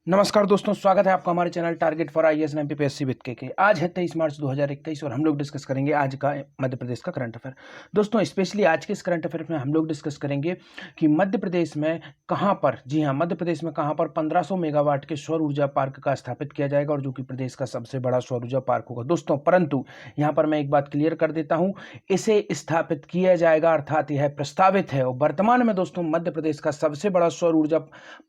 नमस्कार दोस्तों, स्वागत है आपका हमारे channel target for IAS and MPPSC with के। आज है 23 मार्च 2021 और हम लोग डिस्कस करेंगे आज का मध्य प्रदेश का करंट अफेयर। दोस्तों, स्पेशली आज के इस करंट अफेयर में हम लोग डिस्कस करेंगे कि मध्य प्रदेश में कहां पर, जी हां, मध्य प्रदेश में कहां पर 1500 मेगावाट के सौर ऊर्जा पार्क का स्थापित किया जाएगा और जो कि प्रदेश का सबसे बड़ा सौर ऊर्जा पार्क होगा। दोस्तों, परंतु यहां पर मैं एक बात क्लियर कर देता हूं, इसे स्थापित किया जाएगा अर्थात यह प्रस्तावित है। और वर्तमान में दोस्तों मध्य प्रदेश का सबसे बड़ा सौर ऊर्जा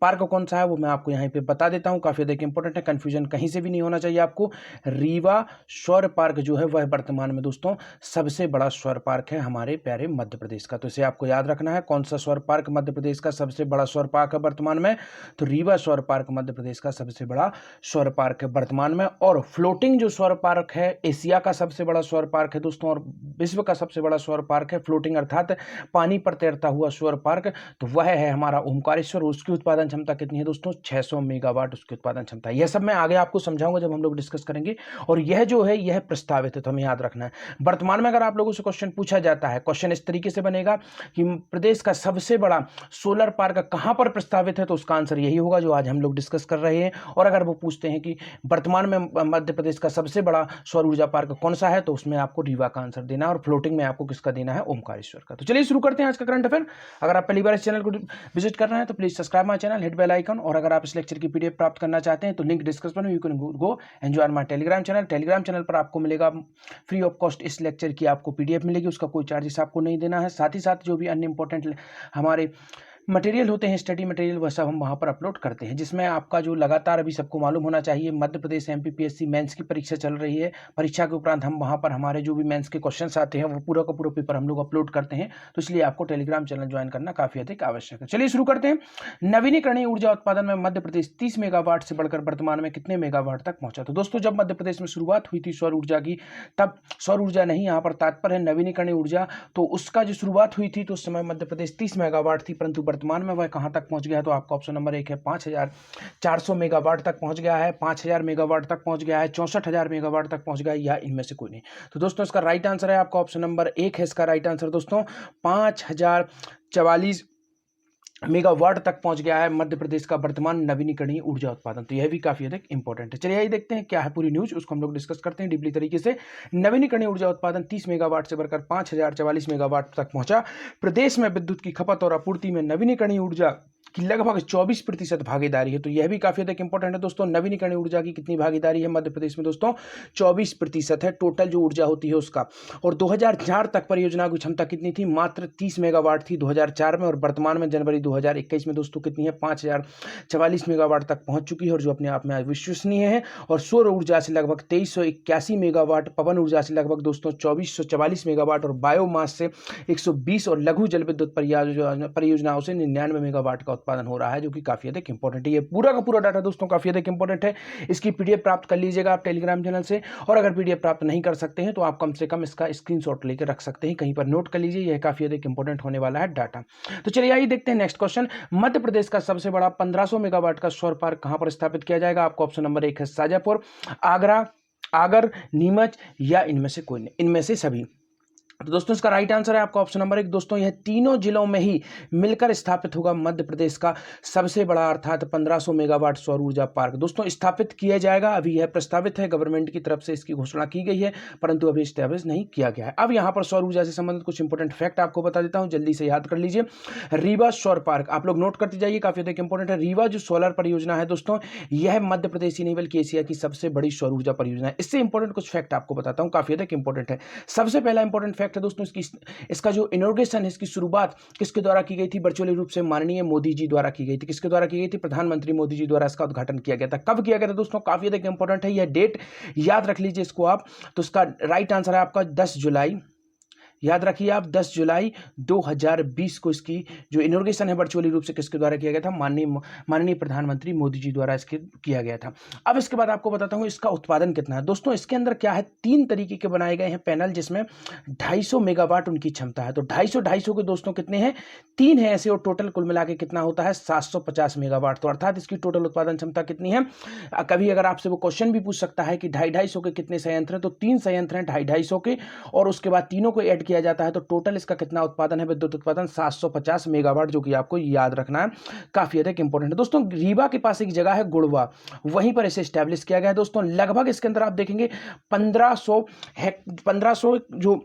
पार्क कौन सा है वो मैं आपको यहीं पे बता देता हूं। काफी अधिक इंपॉर्टेंट है, कंफ्यूजन कहीं से भी नहीं होना चाहिए आपको। रीवा सौर पार्क जो है वह वर्तमान में दोस्तों सबसे बड़ा सौर पार्क है हमारे प्यारे मध्य प्रदेश का। तो इसे आपको याद रखना है, कौन सा सौर पार्क मध्य प्रदेश का सबसे बड़ा सौर पार्क है वर्तमान में, तो रीवा सौर पार्क मध्य प्रदेश का सबसे बड़ा सौर पार्क है वर्तमान में। और फ्लोटिंग जो सौर पार्क है एशिया का सबसे बड़ा सौर पार्क है दोस्तों, और विश्व का सबसे बड़ा सौर पार्क है फ्लोटिंग अर्थात पानी पर तैरता हुआ सौर पार्क, तो वह है हमारा ओमकारेश्वर। उसकी उत्पादन क्षमता कितनी है दोस्तों? 600 मेगावाट उसकी उत्पादन क्षमता है। यह सब मैं आगे आपको समझाऊंगा जब हम लोग डिस्कस करेंगे। और यह जो है यह प्रस्तावित है, तो हमें याद रखना है। वर्तमान में अगर आप लोगों से क्वेश्चन पूछा जाता है, क्वेश्चन इस तरीके से बनेगा कि प्रदेश का सबसे बड़ा सोलर पार्क कहां पर प्रस्तावित है, तो उसका आंसर यही होगा जो आज हम लोग डिस्कस कर रहे हैं। और अगर वो पूछते हैं कि वर्तमान में मध्य प्रदेश का सबसे बड़ा सौर ऊर्जा पार्क कौन सा है, तो उसमें आपको रीवा का आंसर देना है और फ्लोटिंग में आपको किसका देना है? ओमकारेश्वर का। तो चलिए शुरू करते हैं आज का करंट अफेयर। अगर आप पहली बार इस चैनल को विजिट कर रहे हैं तो please subscribe my channel, hit bell icon. और अगर आप इस लेक्चर की पीडीएफ प्राप्त करना चाहते हैं तो लिंक डिस्क्रिप्शन में, you can go enjoy my Telegram channel. Telegram channel पर आपको मिलेगा फ्री ऑफ कॉस्ट इस लेक्चर की आपको पीडीएफ मिलेगी, उसका कोई चार्जेस आपको नहीं देना है। साथ ही साथ जो भी अन्य इंपॉर्टेंट हमारे मटेरियल होते हैं, स्टडी मटेरियल, वह सब हम वहाँ पर अपलोड करते हैं, जिसमें आपका जो लगातार अभी सबको मालूम होना चाहिए मध्य प्रदेश एमपीपीएससी मेंस की परीक्षा चल रही है। परीक्षा के उपरांत हम वहाँ पर हमारे जो भी मेंस के क्वेश्चंस आते हैं वो पूरा का पूरा पेपर हम लोग अपलोड करते हैं, तो इसलिए आपको टेलीग्राम चैनल ज्वाइन करना काफी अधिक आवश्यक है। चलिए शुरू करते हैं। नवीनीकरणीय ऊर्जा उत्पादन में मध्य प्रदेश 30 मेगावाट से बढ़कर वर्तमान में कितने मेगावाट तक पहुंचा? तो दोस्तों, जब मध्य प्रदेश में शुरुआत हुई थी सौर ऊर्जा की, तब सौर ऊर्जा नहीं, यहाँ पर तात्पर्य है नवीनीकरणीय ऊर्जा, तो उसका जो शुरुआत हुई थी तो उस समय मध्य प्रदेश 30 मेगावाट थी, परंतु वर्तमान में वह कहां तक पहुंच गया है? तो आपका ऑप्शन नंबर 1 है 5400 मेगावाट तक पहुंच गया है, 5000 मेगावाट तक पहुंच गया है, 64,000 मेगावाट तक पहुंच गया है, या इनमें से कोई नहीं। तो दोस्तों इसका राइट आंसर है आपका ऑप्शन नंबर 1 है इसका राइट आंसर दोस्तों। 5044 मेगावाट तक पहुंच गया है मध्य प्रदेश का वर्तमान नवीनीकरणीय ऊर्जा उत्पादन। तो यह भी काफी अधिक इंपॉर्टेंट है। चलिए आइए देखते हैं क्या है पूरी न्यूज, उसको हम लोग डिस्कस करते हैं डीपली तरीके से। नवीनीकरणीय ऊर्जा उत्पादन 30 मेगावाट से बढ़कर 5044 मेगावाट तक पहुंचा। प्रदेश में विद्युत की खपत और आपूर्ति में नवीनीकरणीय ऊर्जा की लगभग 24% भागीदारी है। तो यह भी काफी अधिक इंपॉर्टेंट है दोस्तों। नवीनीकरणीय ऊर्जा की कितनी भागीदारी है मध्य प्रदेश में दोस्तों? 24% है टोटल जो ऊर्जा होती है उसका। और 2004 तक परियोजना की क्षमता कितनी थी? मात्र 30 मेगावाट थी 2004 में, और वर्तमान में जनवरी 2021 में दोस्तों कितनी है? 5044 मेगावाट तक पहुंच चुकी है, और जो अपने आप में विश्वसनीय है। और सौर ऊर्जा से लगभग 2381 मेगावाट, पवन ऊर्जा से लगभग दोस्तों 2444 मेगावाट, और बायोमास से 120 और लघु जल विद्युत परियोजनाओं से 99 मेगावाट का उत्पादन हो रहा है, जो कि काफी अधिक इंपॉर्टेंट है। ये पूरा का पूरा डाटा दोस्तों काफी अधिक इंपॉर्टेंट है। इसकी पीडीएफ प्राप्त कर लीजिएगा आप टेलीग्राम चैनल से, और अगर पीडीएफ प्राप्त नहीं कर सकते हैं तो आप कम से कम इसका स्क्रीनशॉट लेकर रख सकते हैं, कहीं पर नोट कर लीजिए, यह काफी अधिक इंपॉर्टेंट होने वाला है डाटा। तो चलिए आइए देखते हैं नेक्स्ट क्वेश्चन। मध्य प्रदेश का सबसे बड़ा 1500 मेगावाट का सौर पार्क कहां पर स्थापित किया जाएगा? आपको ऑप्शन नंबर 1 है शाजापुर, आगरा, आगर, नीमच, या इनमें से कोई नहीं, इनमें से सभी। तो दोस्तों इसका राइट आंसर है आपका ऑप्शन नंबर 1 दोस्तों। यह तीनों जिलों में ही मिलकर स्थापित होगा मध्य प्रदेश का सबसे बड़ा अर्थात 1500 मेगावाट सौर ऊर्जा पार्क दोस्तों स्थापित किया जाएगा। अभी यह प्रस्तावित है, गवर्नमेंट की तरफ से इसकी घोषणा की गई है, परंतु अभी स्टैब्लिश नहीं किया गया है। अब यहां पर सौर ऊर्जा से संबंधित कुछ इंपॉर्टेंट फैक्ट आपको बता देता हूं, जल्दी से याद कर लीजिए। रीवा सौर पार्क आप लोग नोट करते जाइए, काफी अधिक इंपॉर्टेंट है। रीवा जो सोलर परियोजना है दोस्तों, यह मध्य प्रदेश ही नहीं बल्कि एशिया की सबसे बड़ी सौर ऊर्जा परियोजना है। इससे इंपॉर्टेंट कुछ फैक्ट आपको बताता हूं, काफी अधिक इंपॉर्टेंट है। सबसे पहला इंपॉर्टेंट फैक्ट है दोस्तों, इसका जो इनॉग्रेशन है, इसकी शुरुआत किसके द्वारा की गई थी? वर्चुअली रूप से माननीय मोदी जी द्वारा की गई थी। किसके द्वारा की गई थी? प्रधानमंत्री मोदी जी द्वारा इसका उद्घाटन किया गया था। कब किया गया था दोस्तों? काफी अधिक इंपॉर्टेंट है, यह डेट याद रख लीजिए इसको आप। तो इसका राइट आंसर है आपका 10 जुलाई, याद रखिए आप, 10 जुलाई 2020 को इसकी जो इनॉग्रेशन है वर्चुअली रूप से किसके द्वारा किया गया था? माननीय प्रधानमंत्री मोदी जी द्वारा इसके किया गया था। अब इसके बाद आपको बताता हूं इसका उत्पादन कितना है दोस्तों। इसके अंदर क्या है, 3 तरीके के बनाए गए हैं पैनल, जिसमें 250 मेगावाट उनकी क्षमता है। तो 250 के दोस्तों कितने हैं? 3 है ऐसे, और टोटल कुल मिला के कितना होता है? 750 मेगावाट। तो अर्थात इसकी टोटल उत्पादन क्षमता कितनी है? कभी अगर आपसे वो क्वेश्चन भी पूछ सकता है कि 250 के कितने संयंत्र हैं, तो 3 संयंत्र हैं 250 के, और उसके बाद तीनों को ऐड किया किया जाता है तो टोटल इसका कितना उत्पादन है, विद्युत उत्पादन 750 मेगावाट, जो कि आपको याद रखना है, काफी अधिक इंपॉर्टेंट है। दोस्तों रीवा के पास एक जगह है गुड़वा, वहीं पर इसे स्टैब्लिश किया गया है। दोस्तों लगभग इसके अंदर आप देखेंगे 1500 जो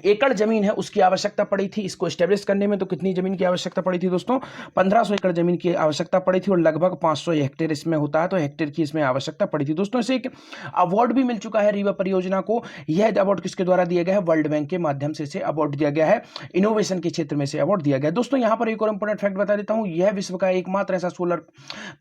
एकड़ जमीन है उसकी आवश्यकता पड़ी थी इसको स्टेब्लिश करने में। तो कितनी जमीन की आवश्यकता पड़ी थी दोस्तों, 1500 एकड़ जमीन की आवश्यकता पड़ी थी और लगभग 500 हेक्टेयर इसमें होता है, तो हेक्टेयर की इसमें आवश्यकता पड़ी थी। दोस्तों इसे एक अवार्ड भी मिल चुका है रीवा परियोजना को। यह अवार्ड किसके द्वारा दिया गया है, वर्ल्ड बैंक के माध्यम से इसे अवार्ड दिया गया है, इनोवेशन के क्षेत्र में से अवार्ड दिया गया है। दोस्तों यहां पर एक और इंपॉर्टेंट फैक्ट बता देता हूं, यह विश्व का एकमात्र ऐसा सोलर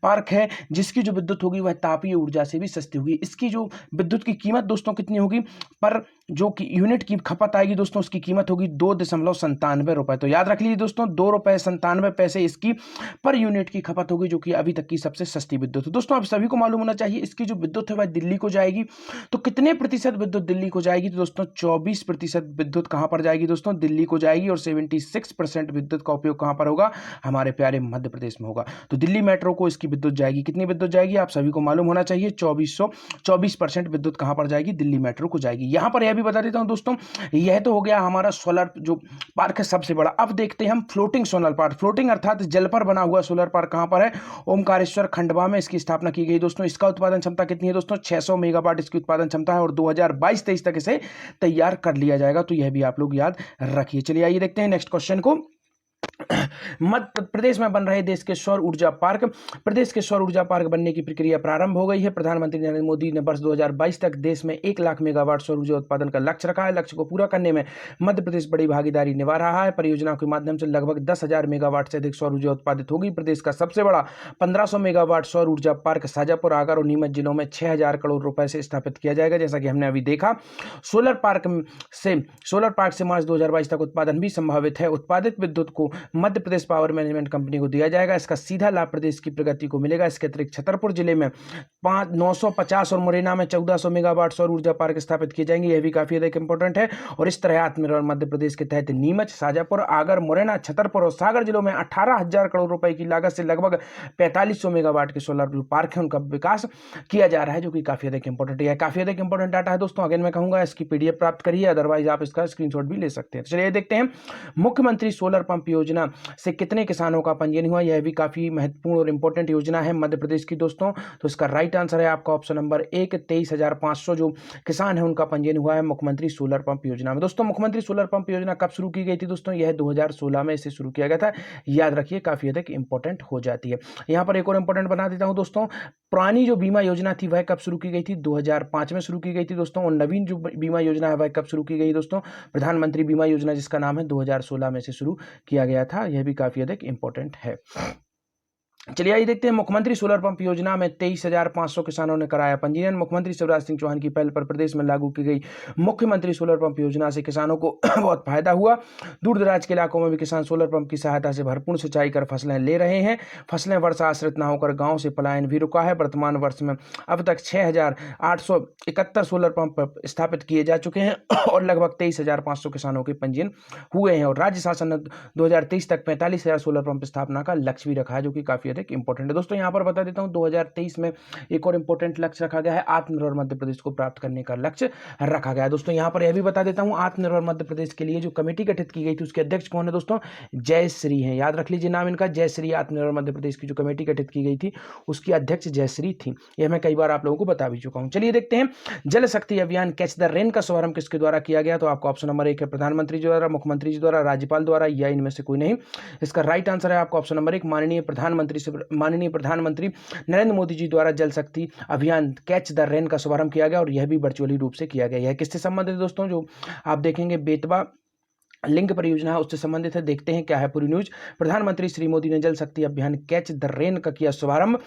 पार्क है जिसकी जो विद्युत होगी वह तापीय ऊर्जा से भी सस्ती होगी। इसकी जो विद्युत की कीमत दोस्तों कितनी होगी, पर जो कि यूनिट की खपत आएगी दोस्तों उसकी कीमत होगी 2.97 रुपए। तो याद रख लीजिए दोस्तों, 2.97 इसकी पर यूनिट की खपत होगी, जो कि अभी तक की सबसे सस्ती विद्युत है। दोस्तों आप सभी को मालूम होना चाहिए इसकी जो विद्युत है वह दिल्ली को जाएगी। तो कितने प्रतिशत विद्युत दिल्ली को जाएगी, तो दोस्तों 24% विद्युत कहां पर जाएगी दोस्तों, दिल्ली को जाएगी। और 76% विद्युत का उपयोग कहां पर होगा, हमारे प्यारे मध्य प्रदेश में होगा। तो दिल्ली मेट्रो को इसकी विद्युत जाएगी, कितनी विद्युत जाएगी आप सभी को मालूम होना चाहिए, 24% विद्युत कहां पर जाएगी, दिल्ली मेट्रो को जाएगी। यहां पर यह भी बता देता हूं दोस्तों, यह तो हो गया हमारा सोलर जो पार्क है सबसे बड़ा। अब देखते हैं हम फ्लोटिंग सोलर पार्क, फ्लोटिंग अर्थात जल पर बना हुआ सोलर पार्क कहां पर है, ओमकारेश्वर खंडवा में इसकी स्थापना की गई। दोस्तों इसका उत्पादन क्षमता कितनी है दोस्तों, 600 मेगावाट इसकी उत्पादन क्षमता है और 2022-23 तक इसे तैयार कर लिया जाएगा। तो यह भी आप लोग याद रखिए। चलिए आइए देखते हैं नेक्स्ट क्वेश्चन को। मध्य प्रदेश में बन रहे देश के सौर ऊर्जा पार्क, प्रदेश के सौर ऊर्जा पार्क बनने की प्रक्रिया प्रारंभ हो गई है। प्रधानमंत्री नरेंद्र मोदी ने वर्ष 2022 तक देश में 1 लाख मेगावाट सौर ऊर्जा उत्पादन का लक्ष्य रखा है। लक्ष्य को पूरा करने में मध्य प्रदेश बड़ी भागीदारी निभा रहा है। परियोजना के माध्यम से लगभग 10,000 मेगावाट से अधिक सौर ऊर्जा उत्पादित होगी। प्रदेश का सबसे बड़ा 1500 मेगावाट सौर ऊर्जा पार्क शाजापुर, आगर और नीमच जिलों में 6,000 करोड़ रुपए से स्थापित किया जाएगा। जैसा कि हमने अभी देखा, सोलर पार्क से मार्च 2022 तक उत्पादन भी संभावित है। उत्पादित विद्युत को Madhya Pradesh power management company को दिया जाएगा। इसका सीधा लाभ प्रदेश की प्रगति को मिलेगा। इसके अतिरिक्त छतरपुर जिले में 950 और मुरैना में 1400 मेगावाट सौर ऊर्जा पार्क स्थापित किए जाएंगे। यह भी काफी अधिक इंपॉर्टेंट है। और इस तरह आत्मनिर्भर मध्य प्रदेश के तहत नीमच, शाजापुर, आगर, मुरैना, छतरपुर और सागर जिलों में 18,000 करोड़ रुपए की लागत से लगभग 4500 मेगावाट के सोलर पार्क है, उनका विकास किया जा रहा है, जो कि काफी अधिक इंपॉर्टेंट है। काफी अधिक इंपॉर्टेंट डाटा है दोस्तों। अगेन मैं कहूंगा इसकी पीडीएफ प्राप्त करिए, अदरवाइज आप इसका स्क्रीनशॉट भी ले सकते हैं। चलिए देखते हैं, मुख्यमंत्री सोलर पंप योजना से कितने किसानों का पंजीयन हुआ। यह भी काफी महत्वपूर्ण और इंपॉर्टेंट योजना है मध्य प्रदेश की दोस्तों। तो इसका राइट आंसर है आपका ऑप्शन नंबर 1, 23,500 जो किसान है उनका पंजीयन हुआ है मुख्यमंत्री सोलर पंप योजना में। दोस्तों मुख्यमंत्री सोलर पंप योजना कब शुरू की गई थी दोस्तों, यह 2016 में इसे शुरू किया गया था। याद रखिए, काफी अधिक इंपॉर्टेंट हो जाती है। यहां पर एक और इंपॉर्टेंट बना देता हूं दोस्तों, पुरानी जो बीमा योजना थी वह कब शुरू की गई थी, 2005 में शुरू की गई थी दोस्तों। और नवीन जो बीमा योजना है वह कब शुरू की गई दोस्तों, प्रधानमंत्री बीमा योजना जिसका नाम है 2016 में से शुरू किया गया था। यह भी काफी अधिक इंपॉर्टेंट है। चलिए आइए देखते हैं, मुख्यमंत्री सोलर पंप योजना में 23,500 किसानों ने कराया पंजीयन। मुख्यमंत्री शिवराज सिंह चौहान की पहल पर प्रदेश में लागू की गई मुख्यमंत्री सोलर पंप योजना से किसानों को बहुत फायदा हुआ। दूर दराज के इलाकों में भी किसान सोलर पंप की सहायता से भरपूर सिंचाई कर फसलें ले रहे हैं। फसलें वर्षा आश्रित न होकर गाँव से पलायन भी रुका है। वर्तमान वर्ष में अब तक 6,871 सोलर पंप स्थापित किए जा चुके हैं और लगभग 23,500 किसानों के पंजीयन हुए हैं। और राज्य शासन ने 2023 तक 45,000 सोलर पंप स्थापना का लक्ष्य भी रखा है, जो कि काफी इंपॉर्टेंट है दोस्तों। यहां पर बता देता हूं, 2023 में एक और इंपॉर्टेंट लक्ष्य रखा गया है, आत्मनिर्भर मध्य प्रदेश को प्राप्त करने का लक्ष्य रखा गया है दोस्तों। यहां पर यह भी बता देता हूं, आत्मनिर्भर मध्य प्रदेश के लिए जो कमेटी गठित की गई थी उसके अध्यक्ष कौन है दोस्तों, जयश्री हैं। याद रख लीजिए नाम इनका, जयश्री। आत्मनिर्भर मध्य प्रदेश की जो कमेटी गठित की गई थी उसकी अध्यक्ष जयश्री थी। यह मैं कई बार आप लोगों को बता भी चुका हूं। चलिए देखते हैं, जल शक्ति अभियान कैच द रेन का शुभारंभ किसके द्वारा किया गया। तो आपको ऑप्शन नंबर 1 है प्रधानमंत्री जी द्वारा, मुख्यमंत्री जी द्वारा, राज्यपाल द्वारा, या इनमें से कोई नहीं। इसका राइट आंसर है आपका ऑप्शन नंबर 1, माननीय प्रधानमंत्री नरेंद्र मोदी जी द्वारा जल शक्ति अभियान कैच द रेन का शुभारंभ किया गया और यह भी वर्चुअली रूप से किया गया। यह किससे संबंधित है दोस्तों, जो आप देखेंगे बेतवा लिंक परियोजना है उससे संबंधित है। देखते हैं क्या है पूरी न्यूज। प्रधानमंत्री श्री मोदी ने जल शक्ति अभियान कैच द रेन का किया शुभारंभ।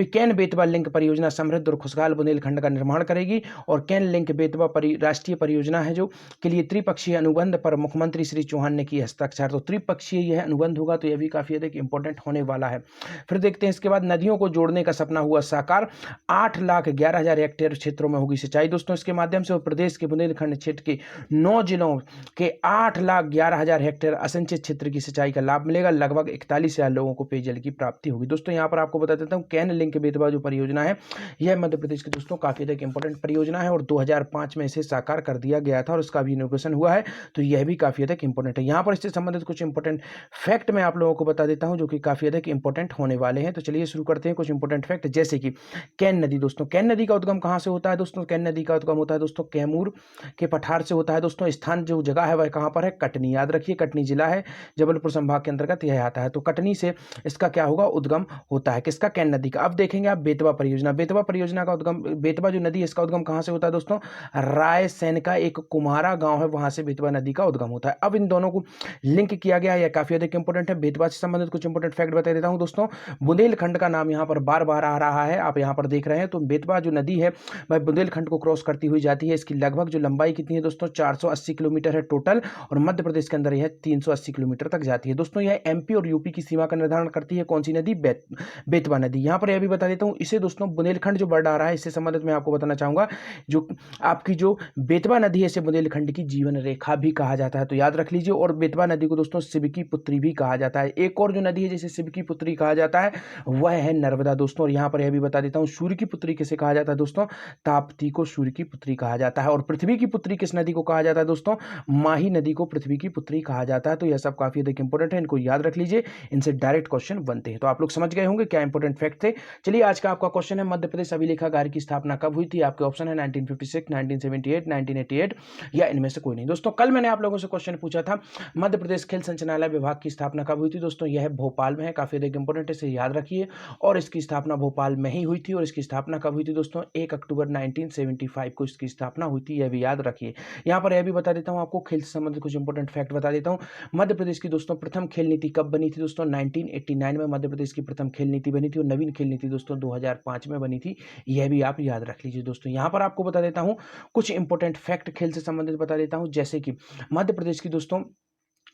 कैन बेतवा लिंक परियोजना समृद्ध और खुशहाल बुंदेलखंड का निर्माण करेगी। और कैन लिंक बेतवा राष्ट्रीय परियोजना है जो के लिए त्रिपक्षीय अनुबंध पर मुख्यमंत्री श्री चौहान ने किए हस्ताक्षर। तो त्रिपक्षीय यह अनुबंध होगा, तो यह भी काफी अधिक इंपॉर्टेंट होने वाला है। फिर देखते हैं इसके बाद, नदियों को जोड़ने का सपना हुआ साकार। 8,11,000 हेक्टेयर क्षेत्रों में होगी सिंचाई दोस्तों इसके माध्यम से। प्रदेश के बुंदेलखंड क्षेत्र के 9 जिलों के 8,00,000 1,11,000 हेक्टेयर असिंचित क्षेत्र की सिंचाई का लाभ मिलेगा। लगभग 41,000 लोगों को पेयजल की प्राप्ति होगी। दोस्तों यहाँ पर आपको बता देता हूँ, कैन लिंक बेतवा जो परियोजना है, यह मध्य प्रदेश की दोस्तों काफी अधिक इंपॉर्टेंट परियोजना है और 2005 में इसे साकार कर दिया गया था और इसका भी इनॉग्रेशन हुआ है, तो यह भी काफी अधिक इंपॉर्टेंट है। यहाँ पर इससे संबंधित कुछ इंपॉर्टेंट फैक्ट मैं आप लोगों को बता देता हूँ जो कि काफी अधिक इंपॉर्टेंट होने वाले हैं। तो चलिए शुरू करते हैं कुछ इंपॉर्टेंट फैक्ट, जैसे कि कैन नदी। दोस्तों कैन नदी का उद्गम कहाँ से होता है? दोस्तों कैन नदी का उद्गम होता है दोस्तों कैमूर के पठार से होता है। दोस्तों स्थान जो जगह है वह कहाँ पर है? कटनी। याद रखिए कटनी जिला है, जबलपुर संभाग के अंतर्गत यह आता है। तो कटनी से इसका क्या होगा? उद्गम होता है। किसका? कैन नदी का। अब देखेंगे आप बेतवा परियोजना। बेतवा परियोजना का उद्गम, बेतवा जो नदी है इसका उद्गम कहाँ से होता है दोस्तों? रायसेन का एक कुम्हारा गांव है, वहां से बेतवा नदी का उद्गम होता है। अब इन दोनों को लिंक किया गया है, यह काफी अधिक इंपॉर्टेंट है। बेतवा से संबंधित कुछ इंपॉर्टेंट फैक्ट बता देता हूं दोस्तों। बुंदेलखंड का नाम यहाँ पर बार बार आ रहा है, आप यहाँ पर देख रहे हैं। तो बेतवा जो नदी है वह बुंदेलखंड को क्रॉस करती हुई जाती है। इसकी लगभग जो लंबाई कितनी है दोस्तों? 480 किलोमीटर है टोटल, और मध्य प्रदेश के अंदर यह 380 किलोमीटर तक जाती है। दोस्तों यह एमपी और यूपी की सीमा का निर्धारण करती है। कौन सी नदी? बेतवा नदी। यहाँ पर यह भी बता देता हूँ, इसे दोस्तों बुंदेलखंड जो वर्ड आ रहा है इससे संबंधित मैं आपको बताना चाहूंगा, जो आपकी जो बेतवा नदी है इसे बुंदेलखंड की जीवन रेखा भी कहा जाता है, तो याद रख लीजिए। और बेतवा नदी को दोस्तों शिव की पुत्री भी कहा जाता है। एक और जो नदी है जिसे शिव की पुत्री कहा जाता है वह है नर्मदा दोस्तों। और यहाँ पर यह भी बता देता हूँ, सूर्य की पुत्री किसे कहा जाता है दोस्तों? ताप्ती को सूर्य की पुत्री कहा जाता है। और पृथ्वी की पुत्री किस नदी को कहा जाता है दोस्तों? माही नदी को पृथ्वी की पुत्री कहा जाता है। तो यह सब काफी अधिक इंपॉर्टेंट है, इनको याद रख लीजिए, इनसे डायरेक्ट क्वेश्चन बनते हैं। तो आप लोग समझ गए होंगे क्या इंपॉर्टेंट फैक्ट थे। चलिए आज का आपका क्वेश्चन है, मध्य प्रदेश अभिलेखागार की स्थापना कब हुई थी? आपके ऑप्शन है 1956, 1978, 1988 या इनमें से कोई नहीं। दोस्तों कल मैंने आप लोगों से क्वेश्चन पूछा था, मध्य प्रदेश खेल संचालनालय विभाग की स्थापना कब हुई थी? दोस्तों यह भोपाल में है, काफी अधिक इंपॉर्टेंट है, इसे याद रखिए। और इसकी स्थापना भोपाल में ही हुई थी। और इसकी स्थापना कब हुई थी दोस्तों? 1 अक्टूबर 1975 को इसकी स्थापना हुई थी, यह भी याद रखिए। यहाँ पर यह भी बता देता हूँ आपको, खेल से संबंधित कुछ इंपॉर्टेंट फैक्ट बता देता हूँ। मध्य प्रदेश की दोस्तों प्रथम खेल नीति कब बनी थी दोस्तों? 1989 में मध्य प्रदेश की प्रथम खेल नीति बनी थी। और नवीन खेल नीति दोस्तों 2005 में बनी थी, यह भी आप याद रख लीजिए दोस्तों। यहाँ पर आपको बता देता हूँ कुछ इंपॉर्टेंट फैक्ट खेल से संबंधित बता देता हूँ, जैसे कि मध्य प्रदेश की दोस्तों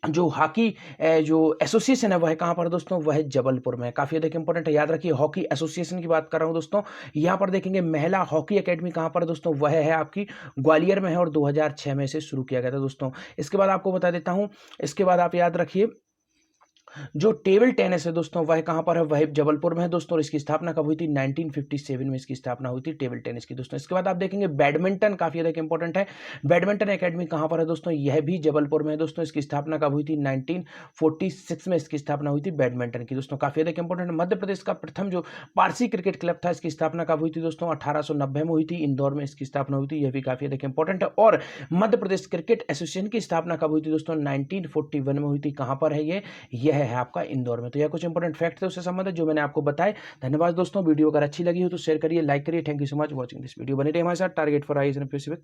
जो हॉकी जो एसोसिएशन है वह कहाँ पर दोस्तों? वह जबलपुर में। काफी अधिक इंपॉर्टेंट है, याद रखिए। हॉकी एसोसिएशन की बात कर रहा हूं दोस्तों। यहाँ पर देखेंगे महिला हॉकी एकेडमी कहाँ पर दोस्तों? वह है आपकी ग्वालियर में है, और 2006 में इसे शुरू किया गया था दोस्तों। इसके बाद आपको बता देता हूँ, इसके बाद आप याद रखिए, जो टेबल टेनिस है दोस्तों वह कहां पर है? वह जबलपुर में है दोस्तों। और इसकी स्थापना कब हुई थी? 1957 में इसकी स्थापना हुई थी टेबल टेनिस की दोस्तों। इसके बाद आप देखेंगे बैडमिंटन, काफी अधिक इंपॉर्टेंट है। बैडमिंटन एकेडमी कहां पर है दोस्तों? यह भी जबलपुर में है दोस्तों। इसकी स्थापना कब हुई थी? 1946 में इसकी स्थापना हुई थी बैडमिंटन की दोस्तों, काफी अधिक इंपॉर्टेंट। मध्य प्रदेश का प्रथम जो पारसी क्रिकेट क्लब था, इसकी स्थापना कब हुई थी दोस्तों? 1890 में हुई थी, इंदौर में इसकी स्थापना हुई थी, यह भी काफी अधिक इंपॉर्टेंट है। और मध्य प्रदेश क्रिकेट एसोसिएशन की स्थापना कब हुई थी दोस्तों? 1941 में हुई थी। कहां पर है यह है आपका इंदौर में। तो यह कुछ इंपॉर्टेंट फैक्ट थे उससे संबंधित जो मैंने आपको बताए। धन्यवाद दोस्तों, वीडियो अगर अच्छी लगी हो तो शेयर करिए, लाइक करिए। Thank you so much watching this video. बने रहिए हमारे साथ target for IAS and PSC with